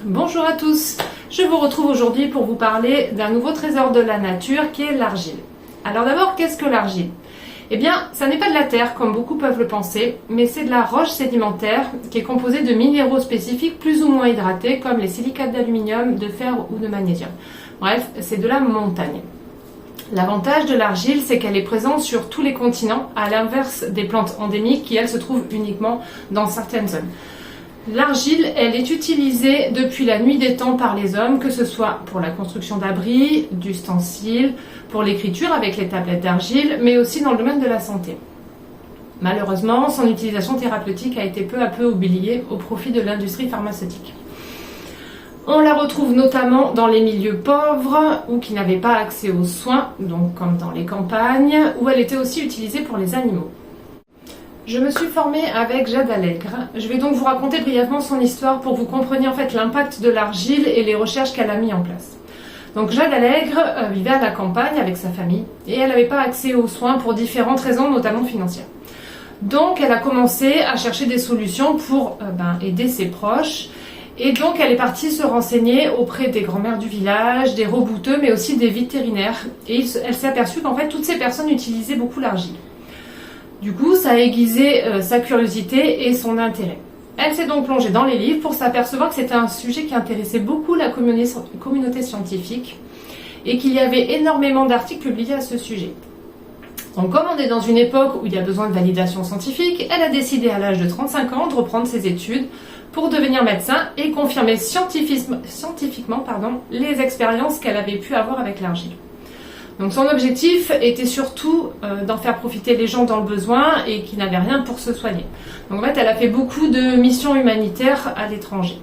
Bonjour à tous, je vous retrouve aujourd'hui pour vous parler d'un nouveau trésor de la nature qui est l'argile. Alors d'abord, qu'est-ce que l'argile? Eh bien, ça n'est pas de la terre comme beaucoup peuvent le penser, mais c'est de la roche sédimentaire qui est composée de minéraux spécifiques plus ou moins hydratés comme les silicates d'aluminium, de fer ou de magnésium. Bref, c'est de la montagne. L'avantage de l'argile, c'est qu'elle est présente sur tous les continents, à l'inverse des plantes endémiques qui, elles, se trouvent uniquement dans certaines zones. L'argile, elle est utilisée depuis la nuit des temps par les hommes, que ce soit pour la construction d'abris, d'ustensiles, pour l'écriture avec les tablettes d'argile, mais aussi dans le domaine de la santé. Malheureusement, son utilisation thérapeutique a été peu à peu oubliée au profit de l'industrie pharmaceutique. On la retrouve notamment dans les milieux pauvres ou qui n'avaient pas accès aux soins, donc comme dans les campagnes, où elle était aussi utilisée pour les animaux. Je me suis formée avec Jade Allègre. Je vais donc vous raconter brièvement son histoire pour que vous compreniez en fait l'impact de l'argile et les recherches qu'elle a mis en place. Donc Jade Allègre vivait à la campagne avec sa famille et elle n'avait pas accès aux soins pour différentes raisons, notamment financières. Donc elle a commencé à chercher des solutions pour aider ses proches. Et donc elle est partie se renseigner auprès des grands-mères du village, des rebouteux, mais aussi des vétérinaires. Et elle s'est aperçue qu'en fait toutes ces personnes utilisaient beaucoup l'argile. Du coup, ça a aiguisé sa curiosité et son intérêt. Elle s'est donc plongée dans les livres pour s'apercevoir que c'était un sujet qui intéressait beaucoup la communauté scientifique et qu'il y avait énormément d'articles publiés à ce sujet. Donc comme on est dans une époque où il y a besoin de validation scientifique, elle a décidé à l'âge de 35 ans de reprendre ses études pour devenir médecin et confirmer scientifiquement les expériences qu'elle avait pu avoir avec l'argile. Donc son objectif était surtout d'en faire profiter les gens dans le besoin et qui n'avaient rien pour se soigner. Donc en fait, elle a fait beaucoup de missions humanitaires à l'étranger.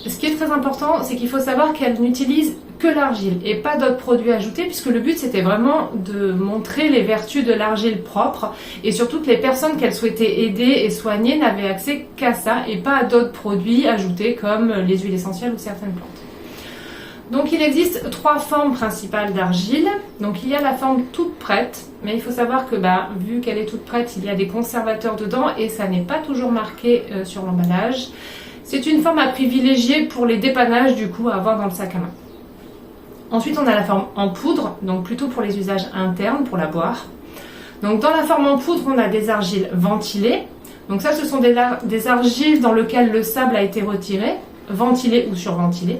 Ce qui est très important, c'est qu'il faut savoir qu'elle n'utilise que l'argile et pas d'autres produits ajoutés, puisque le but c'était vraiment de montrer les vertus de l'argile propre et surtout que les personnes qu'elle souhaitait aider et soigner n'avaient accès qu'à ça et pas à d'autres produits ajoutés comme les huiles essentielles ou certaines plantes. Donc il existe 3 formes principales d'argile. Donc il y a la forme toute prête, mais il faut savoir que vu qu'elle est toute prête, il y a des conservateurs dedans et ça n'est pas toujours marqué sur l'emballage. C'est une forme à privilégier pour les dépannages du coup à avoir dans le sac à main. Ensuite on a la forme en poudre, donc plutôt pour les usages internes, pour la boire. Donc dans la forme en poudre on a des argiles ventilées. Donc ça ce sont des argiles dans lesquelles le sable a été retiré, ventilé ou surventilé.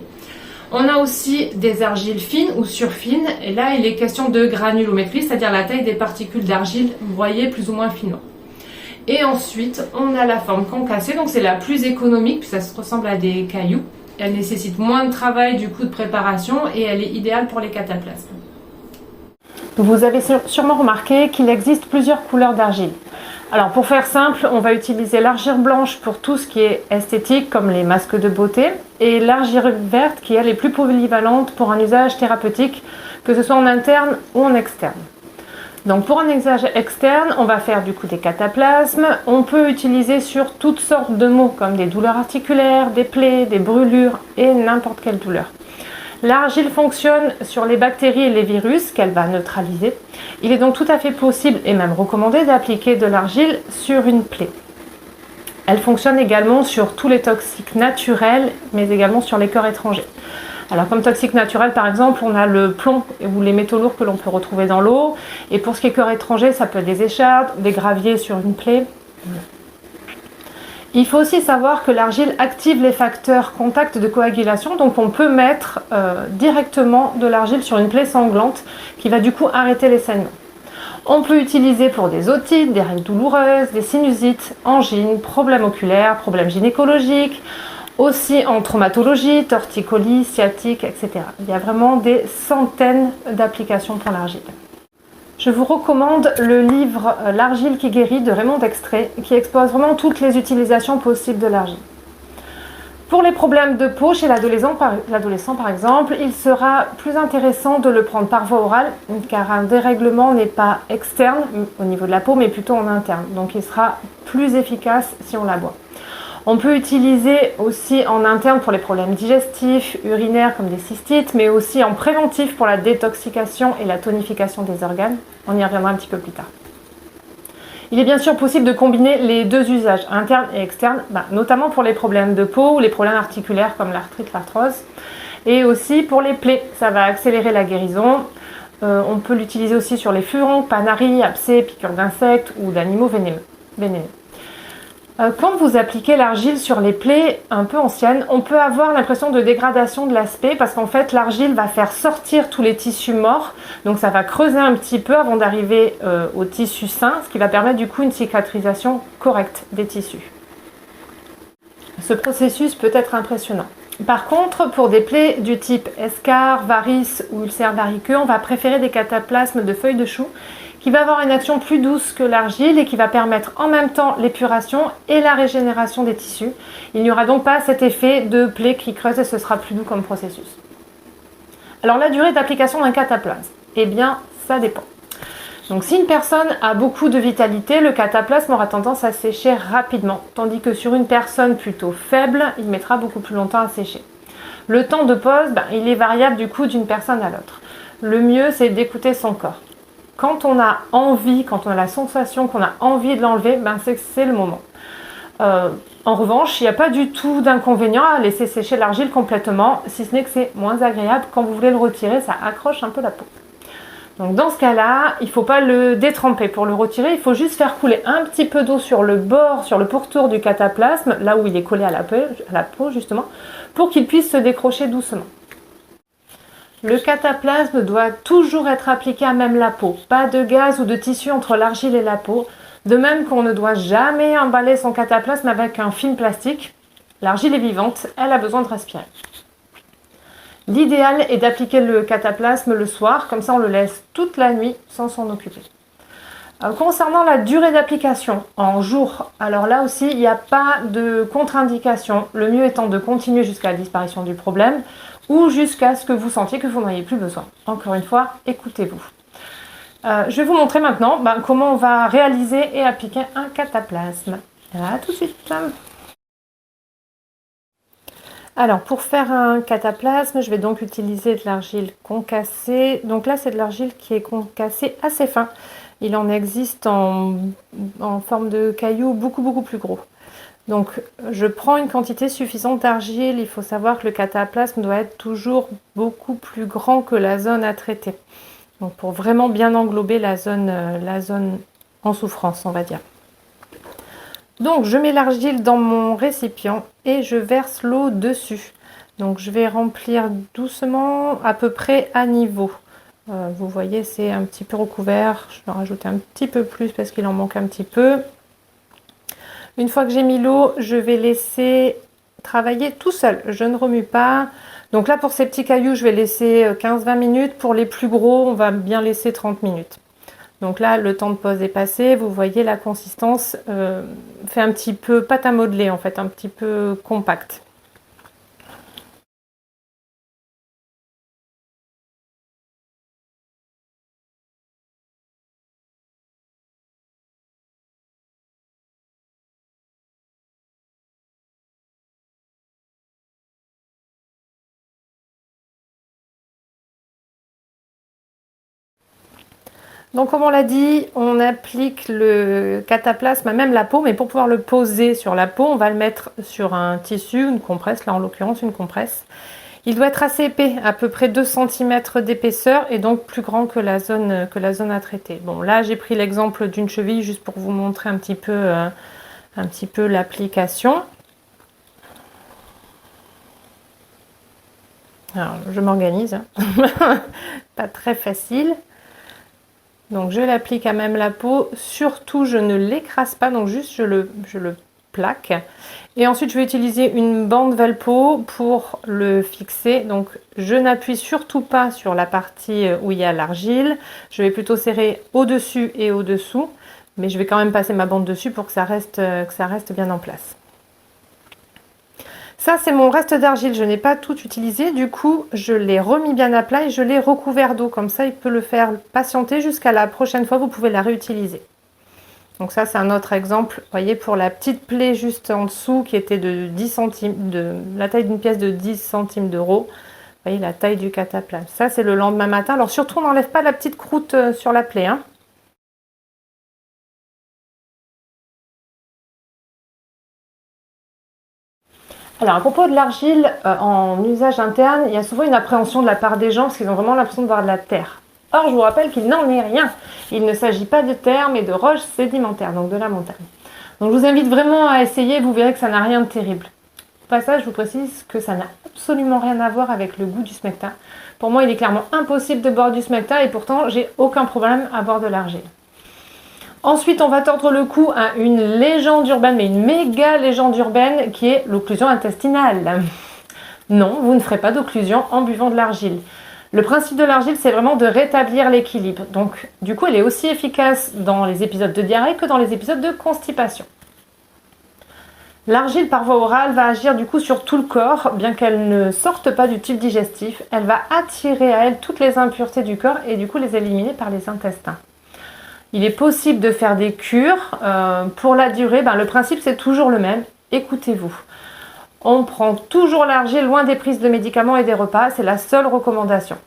On a aussi des argiles fines ou surfines, et là il est question de granulométrie, c'est-à-dire la taille des particules d'argile broyées plus ou moins finement. Et ensuite, on a la forme concassée, donc c'est la plus économique, puis ça se ressemble à des cailloux. Elle nécessite moins de travail du coup de préparation et elle est idéale pour les cataplasmes. Vous avez sûrement remarqué qu'il existe plusieurs couleurs d'argile. Alors pour faire simple, on va utiliser l'argile blanche pour tout ce qui est esthétique comme les masques de beauté et l'argile verte qui elle est plus polyvalente pour un usage thérapeutique, que ce soit en interne ou en externe. Donc pour un usage externe, on va faire du coup des cataplasmes. On peut utiliser sur toutes sortes de maux comme des douleurs articulaires, des plaies, des brûlures et n'importe quelle douleur. L'argile fonctionne sur les bactéries et les virus qu'elle va neutraliser. Il est donc tout à fait possible et même recommandé d'appliquer de l'argile sur une plaie. Elle fonctionne également sur tous les toxiques naturels, mais également sur les corps étrangers. Alors comme toxique naturel par exemple, on a le plomb ou les métaux lourds que l'on peut retrouver dans l'eau. Et pour ce qui est corps étranger, ça peut être des écharpes, des graviers sur une plaie. Il faut aussi savoir que l'argile active les facteurs contact de coagulation, donc on peut mettre directement de l'argile sur une plaie sanglante qui va du coup arrêter les saignements. On peut l'utiliser pour des otites, des règles douloureuses, des sinusites, angines, problèmes oculaires, problèmes gynécologiques, aussi en traumatologie, torticolis, sciatique, etc. Il y a vraiment des centaines d'applications pour l'argile. Je vous recommande le livre L'argile qui guérit de Raymond Dextré qui expose vraiment toutes les utilisations possibles de l'argile. Pour les problèmes de peau chez l'adolescent par exemple, il sera plus intéressant de le prendre par voie orale car un dérèglement n'est pas externe au niveau de la peau mais plutôt en interne. Donc il sera plus efficace si on la boit. On peut utiliser aussi en interne pour les problèmes digestifs, urinaires comme des cystites, mais aussi en préventif pour la détoxication et la tonification des organes. On y reviendra un petit peu plus tard. Il est bien sûr possible de combiner les deux usages, interne et externe, notamment pour les problèmes de peau ou les problèmes articulaires comme l'arthrite, l'arthrose, et aussi pour les plaies. Ça va accélérer la guérison. On peut l'utiliser aussi sur les furoncles, panaries, abcès, piqûres d'insectes ou d'animaux vénéneux. Quand vous appliquez l'argile sur les plaies un peu anciennes, on peut avoir l'impression de dégradation de l'aspect parce qu'en fait l'argile va faire sortir tous les tissus morts, donc ça va creuser un petit peu avant d'arriver au tissu sain, ce qui va permettre du coup une cicatrisation correcte des tissus. Ce processus peut être impressionnant. Par contre, pour des plaies du type escar, varices ou ulcères variqueux, on va préférer des cataplasmes de feuilles de chou qui va avoir une action plus douce que l'argile et qui va permettre en même temps l'épuration et la régénération des tissus. Il n'y aura donc pas cet effet de plaie qui creuse et ce sera plus doux comme processus. Alors la durée d'application d'un cataplasme, eh bien ça dépend. Donc si une personne a beaucoup de vitalité, le cataplasme aura tendance à sécher rapidement, tandis que sur une personne plutôt faible, il mettra beaucoup plus longtemps à sécher. Le temps de pause, il est variable du coup d'une personne à l'autre. Le mieux, c'est d'écouter son corps. Quand on a envie, quand on a la sensation qu'on a envie de l'enlever, c'est le moment. En revanche, il n'y a pas du tout d'inconvénient à laisser sécher l'argile complètement, si ce n'est que c'est moins agréable. Quand vous voulez le retirer, ça accroche un peu la peau. Donc dans ce cas-là, il ne faut pas le détremper. Pour le retirer, il faut juste faire couler un petit peu d'eau sur le bord, sur le pourtour du cataplasme, là où il est collé à la peau justement, pour qu'il puisse se décrocher doucement. Le cataplasme doit toujours être appliqué à même la peau, pas de gaz ou de tissu entre l'argile et la peau, de même qu'on ne doit jamais emballer son cataplasme avec un film plastique. L'argile est vivante, elle a besoin de respirer. L'idéal est d'appliquer le cataplasme le soir, comme ça on le laisse toute la nuit sans s'en occuper. Concernant la durée d'application en jours, alors là aussi il n'y a pas de contre-indication, le mieux étant de continuer jusqu'à la disparition du problème ou jusqu'à ce que vous sentiez que vous n'en ayez plus besoin. Encore une fois, écoutez-vous. Je vais vous montrer maintenant comment on va réaliser et appliquer un cataplasme. À tout de suite. Alors pour faire un cataplasme, je vais donc utiliser de l'argile concassée. Donc là c'est de l'argile qui est concassée assez fin. Il en existe en forme de cailloux beaucoup plus gros. Donc je prends une quantité suffisante d'argile. Il faut savoir que le cataplasme doit être toujours beaucoup plus grand que la zone à traiter. Donc pour vraiment bien englober la zone en souffrance, on va dire. Donc je mets l'argile dans mon récipient et je verse l'eau dessus. Donc je vais remplir doucement à peu près à niveau. Vous voyez, c'est un petit peu recouvert. Je vais rajouter un petit peu plus parce qu'il en manque un petit peu. Une fois que j'ai mis l'eau, je vais laisser travailler tout seul. Je ne remue pas. Donc là, pour ces petits cailloux, je vais laisser 15-20 minutes. Pour les plus gros, on va bien laisser 30 minutes. Donc là, le temps de pause est passé. Vous voyez, la consistance fait un petit peu pâte à modeler, en fait, un petit peu compact. Donc comme on l'a dit, on applique le cataplasme à même la peau, mais pour pouvoir le poser sur la peau, on va le mettre sur un tissu, une compresse, là en l'occurrence une compresse. Il doit être assez épais, à peu près 2 cm d'épaisseur et donc plus grand que la zone à traiter. Bon là j'ai pris l'exemple d'une cheville juste pour vous montrer un petit peu l'application. Alors je m'organise, pas très facile. Donc je l'applique à même la peau, surtout je ne l'écrase pas, donc juste je le plaque. Et ensuite je vais utiliser une bande Velpo pour le fixer. Donc je n'appuie surtout pas sur la partie où il y a l'argile, je vais plutôt serrer au-dessus et au-dessous, mais je vais quand même passer ma bande dessus pour que ça reste bien en place. Ça, c'est mon reste d'argile. Je n'ai pas tout utilisé. Du coup, je l'ai remis bien à plat et je l'ai recouvert d'eau. Comme ça, il peut le faire patienter jusqu'à la prochaine fois. Vous pouvez la réutiliser. Donc ça, c'est un autre exemple. Vous voyez, pour la petite plaie juste en dessous qui était de 10 centimes, de la taille d'une pièce de 10 centimes d'euros. Vous voyez la taille du cataplasme. Ça, c'est le lendemain matin. Alors surtout, on n'enlève pas la petite croûte sur la plaie, hein. Alors à propos de l'argile, en usage interne, il y a souvent une appréhension de la part des gens parce qu'ils ont vraiment l'impression de voir de la terre. Or, je vous rappelle qu'il n'en est rien. Il ne s'agit pas de terre, mais de roches sédimentaires, donc de la montagne. Donc je vous invite vraiment à essayer, vous verrez que ça n'a rien de terrible. Au passage, je vous précise que ça n'a absolument rien à voir avec le goût du smecta. Pour moi, il est clairement impossible de boire du smecta et pourtant, j'ai aucun problème à boire de l'argile. Ensuite, on va tordre le cou à une légende urbaine, mais une méga légende urbaine qui est l'occlusion intestinale. Non, vous ne ferez pas d'occlusion en buvant de l'argile. Le principe de l'argile, c'est vraiment de rétablir l'équilibre. Donc, du coup, elle est aussi efficace dans les épisodes de diarrhée que dans les épisodes de constipation. L'argile par voie orale va agir du coup sur tout le corps, bien qu'elle ne sorte pas du tube digestif. Elle va attirer à elle toutes les impuretés du corps et du coup les éliminer par les intestins. Il est possible de faire des cures. Pour la durée, le principe c'est toujours le même. Écoutez-vous. On prend toujours l'argile loin des prises de médicaments et des repas. C'est la seule recommandation.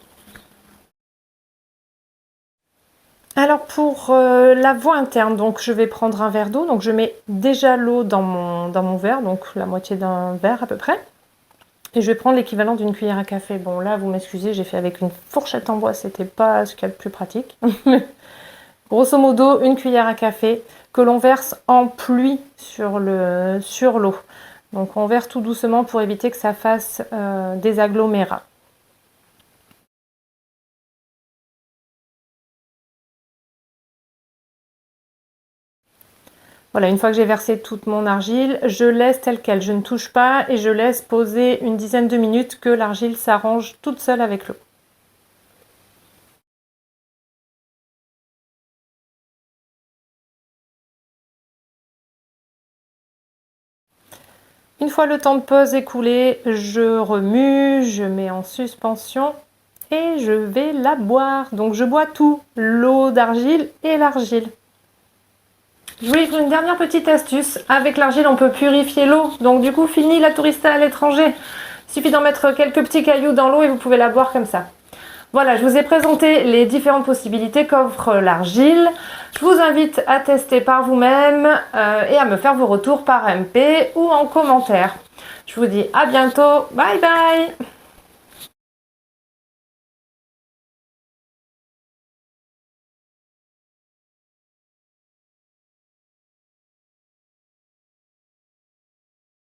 Alors pour la voie interne, donc je vais prendre un verre d'eau. Donc je mets déjà l'eau dans mon verre, donc la moitié d'un verre à peu près. Et je vais prendre l'équivalent d'une cuillère à café. Bon là, vous m'excusez, j'ai fait avec une fourchette en bois, c'était pas ce qu'il y a de plus pratique. Grosso modo, une cuillère à café que l'on verse en pluie sur l'eau. Donc on verse tout doucement pour éviter que ça fasse des agglomérats. Voilà, une fois que j'ai versé toute mon argile, je laisse telle quelle, je ne touche pas et je laisse poser une dizaine de minutes que l'argile s'arrange toute seule avec l'eau. Une fois le temps de pause écoulé, je remue, je mets en suspension et je vais la boire. Donc je bois tout, l'eau d'argile et l'argile. Je voulais faire une dernière petite astuce. Avec l'argile, on peut purifier l'eau. Donc du coup, fini la tourista à l'étranger. Il suffit d'en mettre quelques petits cailloux dans l'eau et vous pouvez la boire comme ça. Voilà, je vous ai présenté les différentes possibilités qu'offre l'argile. Je vous invite à tester par vous-même et à me faire vos retours par MP ou en commentaire. Je vous dis à bientôt. Bye bye!